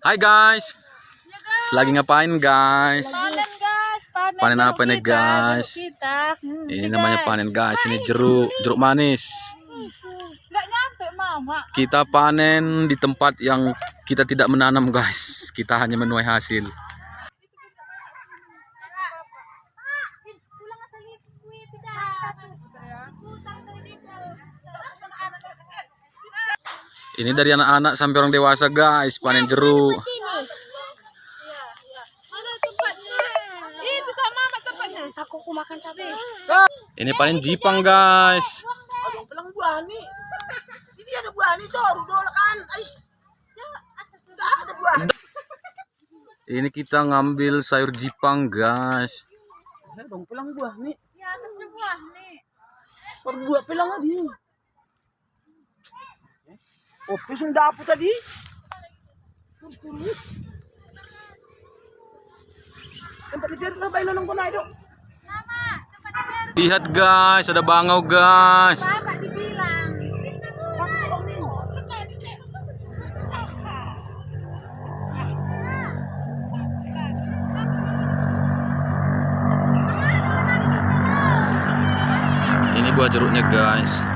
Hai guys, lagi ngapain guys? Panen guys, Panen apa nih guys? Ini namanya panen guys. Ini jeruk manis. Nggak nyampe mama. Kita panen di tempat yang kita tidak menanam guys. Kita hanya menuai hasil. Ini dari anak-anak sampai orang dewasa guys, panen jeruk. Itu sama tempatnya. Aku makan sate. Ini panen jipang guys. Aduh, pelang buah nih. Ini ada buah nih, cor. Udah kan. Ada buah. Ini kita ngambil sayur jipang guys. Dong pelang buah nih. Ya, atasnya buah nih. Perbuah pelang tadi. Oh, pusing dapur tadi. Kurus. Tempat dicerit na bailo ng kunay do. Mama, tempat dicerit. Lihat guys, ada bangau guys. Bapak dibilang. Ini buah jeruknya guys.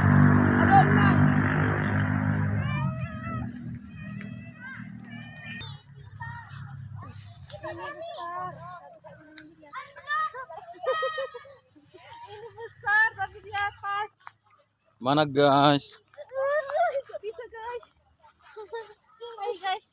Ini besar tapi di atas. Mana guys? Bisa guys. Hai guys.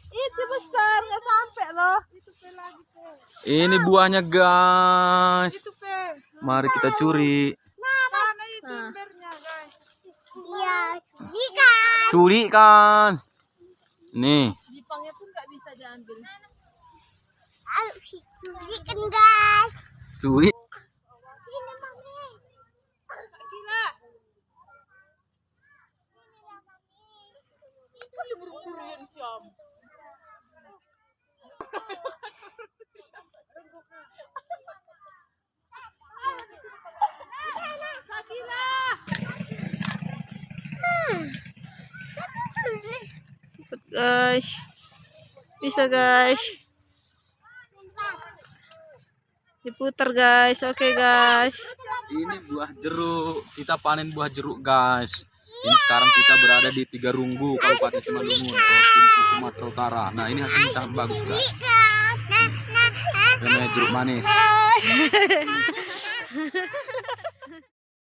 Itu besar nggak sampai loh. Itu pelang itu. Ini buahnya guys. Itu pe. Mari kita curi. Mana itu embernya, guys? Iya, ikan. Curi kan. Nih. Jipangnya pun nggak bisa diambil. Ikan guys. Curi. Sini mami. Kak Gila. Kasih buru-buru ya di siam. Kak Gila. Guys. Bisa guys. Diputar guys. Oke guys. Ini buah jeruk. Kita panen buah jeruk guys. Ini sekarang kita berada di Tigarunggu, Kabupaten Simalungun, Provinsi Sumatera Utara. Nah, ini hasilnya sangat bagus guys. Namanya jeruk manis.